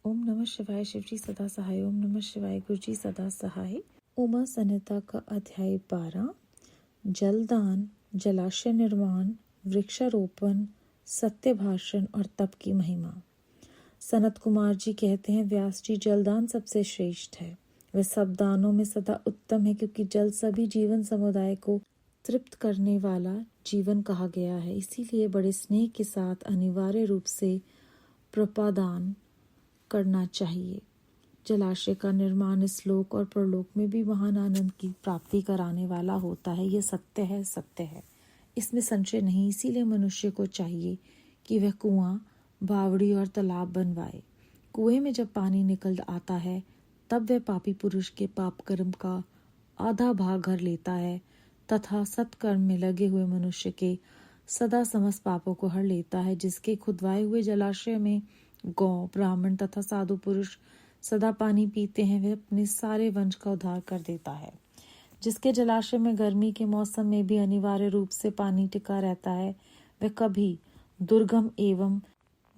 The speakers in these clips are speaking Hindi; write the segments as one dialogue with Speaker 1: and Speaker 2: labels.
Speaker 1: ओम नमः शिवाय। शिवजी सदा सहाय। ओम नमः शिवाय। गुरुजी सदा सहाय। उमा संहिता का अध्याय 12। जलदान, जलाशय निर्माण, वृक्षारोपण, सत्य भाषण और तप की महिमा। सनत कुमार जी कहते हैं, व्यास जी, जलदान सबसे श्रेष्ठ है। वह सब दानों में सदा उत्तम है, क्योंकि जल सभी जीवन समुदाय को तृप्त करने वाला जीवन कहा गया है। इसीलिए बड़े स्नेह के साथ अनिवार्य रूप से प्रपादान करना चाहिए। जलाशय का निर्माण इस लोक और परलोक में भी महान आनंद की प्राप्ति कराने वाला होता है। यह सत्य है, सत्य है, इसमें संशय नहीं। इसीलिए मनुष्य को चाहिए कि वह कुआं, बावड़ी और तालाब बनवाए। कुएं में जब पानी निकल आता है, तब वह पापी पुरुष के पाप कर्म का आधा भाग भर लेता है तथा सत्कर्म में लगे हुए मनुष्य के सदा समस्त पापों को हर लेता है। जिसके खुदवाए हुए जलाशय में गौ, ब्राह्मण तथा साधु पुरुष सदा पानी पीते हैं, वह अपने सारे वंश का उद्धार कर देता है। जिसके जलाशय में गर्मी के मौसम में भी अनिवार्य रूप से पानी टिका रहता है, वह कभी दुर्गम एवं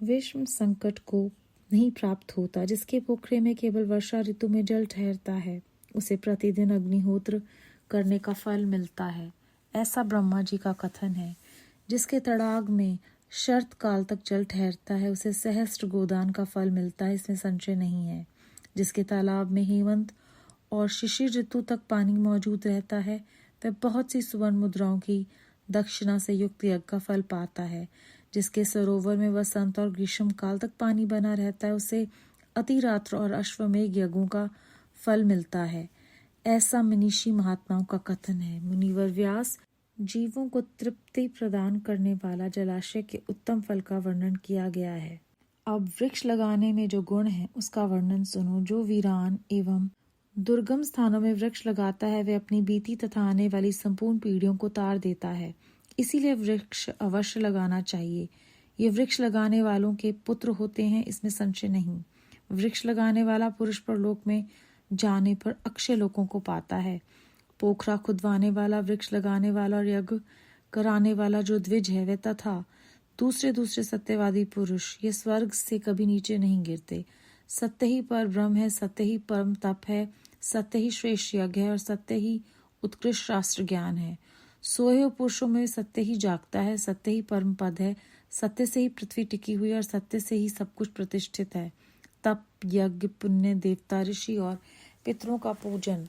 Speaker 1: विषम संकट को नहीं प्राप्त होता। जिसके पोखरे में केवल वर्षा ऋतु में जल ठहरता है, उसे प्रतिदिन अग्निहोत्र करने का फल मिलता है, ऐसा ब्रह्मा जी का कथन है। जिसके तड़ाग में शर्त काल तक जल ठहरता है, उसे सहस्त्र गोदान का फल मिलता है, इसमें संशय नहीं है। जिसके तालाब में हेमंत और शिशिर ऋतु तक पानी मौजूद रहता है, वह बहुत सी सुवर्ण मुद्राओं की दक्षिणा से युक्त यज्ञ का फल पाता है। जिसके सरोवर में वसंत और ग्रीष्म काल तक पानी बना रहता है, उसे अतिरात्र और अश्वमेघ यज्ञों का फल मिलता है, ऐसा मनीषी महात्माओं का कथन है। मुनिवर व्यास जीवों को तृप्ति प्रदान करने वाला जलाशय के उत्तम फल का वर्णन किया गया है। अब वृक्ष लगाने में जो गुण है, उसका वर्णन सुनो। जो वीरान एवं दुर्गम स्थानों में वृक्ष लगाता है, वह अपनी बीती तथा आने वाली संपूर्ण पीढ़ियों को तार देता है। इसीलिए वृक्ष अवश्य लगाना चाहिए। ये वृक्ष लगाने वालों के पुत्र होते हैं, इसमें संशय नहीं। वृक्ष लगाने वाला पुरुष परलोक में जाने पर अक्षय लोकों को पाता है। पोखरा खुदवाने वाला, वृक्ष लगाने वाला और यज्ञ कराने वाला जो द्विज है, वह तथा दूसरे सत्यवादी पुरुष ये स्वर्ग से कभी नीचे नहीं गिरते। सत्य ही पर ब्रह्म है, सत्य ही परम तप है, सत्य ही श्रेष्ठ यज्ञ है और सत्य ही उत्कृष्ट शास्त्र ज्ञान है। सोए पुरुषों में सत्य ही जागता है, सत्य ही परम पद है, सत्य से ही पृथ्वी टिकी हुई और सत्य से ही सब कुछ प्रतिष्ठित है। तप, यज्ञ, पुण्य, देवता, ऋषि और पितरों का पूजन,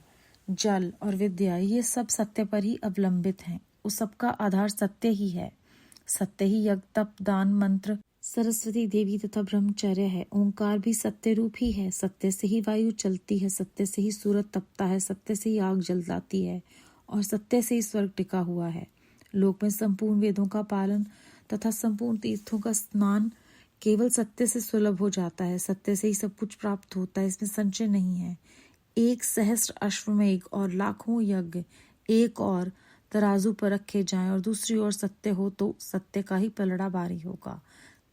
Speaker 1: जल और विद्या, ये सब सत्य पर ही अवलंबित हैं। उस सबका आधार सत्य ही है। सत्य ही यज्ञ, तप, दान, मंत्र, सरस्वती देवी तथा ब्रह्मचर्य है। ओंकार भी सत्य रूप ही है। सत्य से ही वायु चलती है, सत्य से ही सूरज तपता है, सत्य से ही आग जलाती है और सत्य से ही स्वर्ग टिका हुआ है। लोक में संपूर्ण वेदों का पालन तथा संपूर्ण तीर्थों का स्नान केवल सत्य से सुलभ हो जाता है। सत्य से ही सब कुछ प्राप्त होता है, इसमें संशय नहीं है। एक सहस्त्र अश्वमेघ और लाखों यज्ञ एक और तराजू पर रखे जाएं और दूसरी ओर सत्य हो, तो सत्य का ही पलड़ा भारी होगा।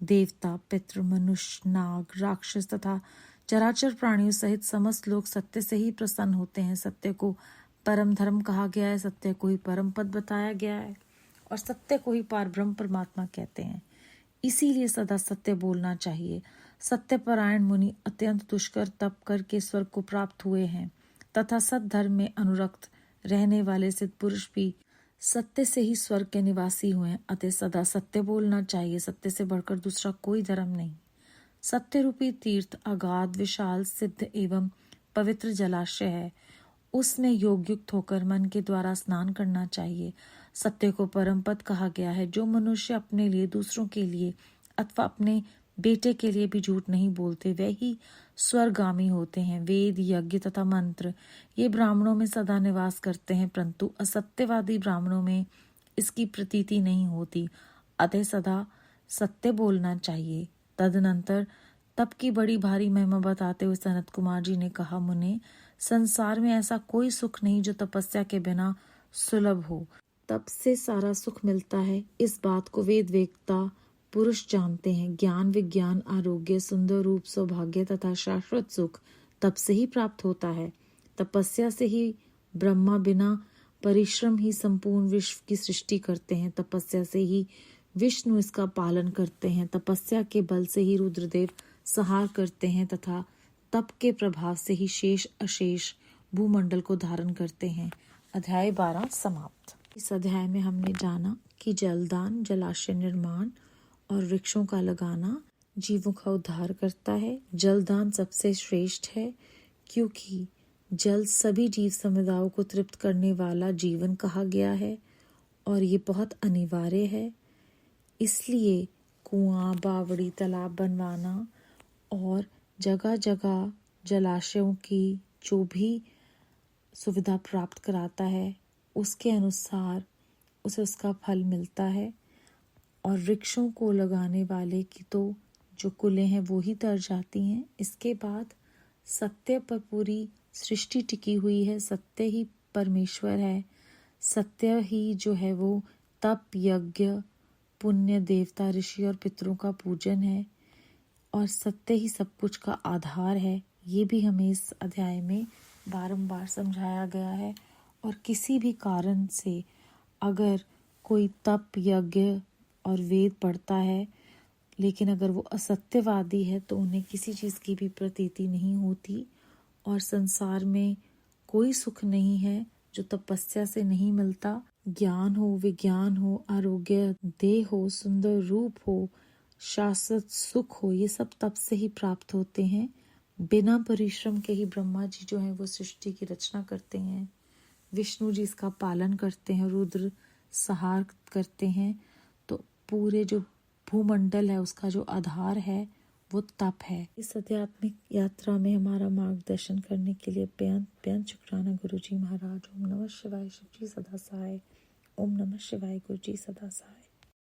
Speaker 1: देवता, पितृ, मनुष्य, नाग, राक्षस तथा चराचर प्राणियों सहित समस्त लोग सत्य से ही प्रसन्न होते हैं। सत्य को परम धर्म कहा गया है, सत्य को ही परम पद बताया गया है और सत्य को ही पार ब्रह्म परमात्मा कहते हैं। इसीलिए सदा सत्य बोलना चाहिए। सत्यपरायण मुनि अत्यंत दुष्कर तप करके स्वर्ग को प्राप्त हुए हैं तथा सद्धर्म में अनुरक्त रहने वाले सिद्ध पुरुष भी सत्य से ही स्वर्ग के निवासी हुए हैं। अतः सदा सत्य बोलना चाहिए। सत्य से बढ़कर दूसरा कोई धर्म नहीं। सत्य रूपी तीर्थ अगाध, विशाल, सिद्ध एवं पवित्र जलाशय है। उसमें योग युक्त होकर मन के द्वारा स्नान करना चाहिए। सत्य को परम पद कहा गया है। जो मनुष्य अपने लिए, दूसरों के लिए अथवा अपने बेटे के लिए भी झूठ नहीं बोलते, वे ही स्वर्गामी होते हैं। वेद, यज्ञ तथा मंत्र ये ब्राह्मणों में सदा निवास करते हैं, परंतु असत्यवादी ब्राह्मणों में इसकी प्रतीति नहीं होती। अतः सदा सत्य बोलना चाहिए। तदनंतर तप की बड़ी भारी महिमा बताते हुए सनत कुमार जी ने कहा, मुने, संसार में ऐसा कोई सुख नहीं जो तपस्या के बिना सुलभ हो। तप से सारा सुख मिलता है। इस बात को वेद वेत्ता पुरुष जानते हैं। ज्ञान, विज्ञान, आरोग्य, सुंदर रूप, सौभाग्य तथा शाश्वत सुख तप से ही प्राप्त होता है। तपस्या से ही ब्रह्मा बिना परिश्रम ही संपूर्ण विश्व की सृष्टि करते हैं। तपस्या से ही विष्णु इसका पालन करते हैं। तपस्या के बल से ही रुद्रदेव संहार करते हैं तथा तप के प्रभाव से ही शेष अशेष भूमंडल को धारण करते हैं। अध्याय 12 समाप्त। इस अध्याय में हमने जाना कि जलदान, जलाशय निर्माण और वृक्षों का लगाना जीवों का उद्धार करता है। जलदान सबसे श्रेष्ठ है क्योंकि जल सभी जीव समुदायों को तृप्त करने वाला जीवन कहा गया है और ये बहुत अनिवार्य है। इसलिए कुआं, बावड़ी, तालाब बनवाना और जगह जगह जलाशयों की जो भी सुविधा प्राप्त कराता है उसके अनुसार उसे उसका फल मिलता है। और वृक्षों को लगाने वाले की तो जो कुलें हैं वो ही तर जाती हैं। इसके बाद सत्य पर पूरी सृष्टि टिकी हुई है। सत्य ही परमेश्वर है। सत्य ही जो है वो तप, यज्ञ, पुण्य, देवता, ऋषि और पितरों का पूजन है और सत्य ही सब कुछ का आधार है। ये भी हमें इस अध्याय में बारंबार समझाया गया है। और किसी भी कारण से अगर कोई तप, यज्ञ और वेद पढ़ता है लेकिन अगर वो असत्यवादी है तो उन्हें किसी चीज़ की भी प्रतीति नहीं होती और संसार में कोई सुख नहीं है जो तपस्या से नहीं मिलता। ज्ञान हो, विज्ञान हो, आरोग्य, देह हो, सुंदर रूप हो, शाश्वत सुख हो, ये सब तप से ही प्राप्त होते हैं। बिना परिश्रम के ही ब्रह्मा जी जो है वो सृष्टि की रचना करते हैं। विष्णु जी इसका पालन करते हैं, रुद्र संहार करते हैं। तो पूरे जो भूमंडल है उसका जो आधार है वो तप है। इस आध्यात्मिक यात्रा में हमारा मार्गदर्शन करने के लिए बेअंत शुक्राना गुरु जी महाराज। ओम नमः शिवाय। शिव जी सदा सहाय। ओम नमः शिवाय। गुरु जी सदा सहाय।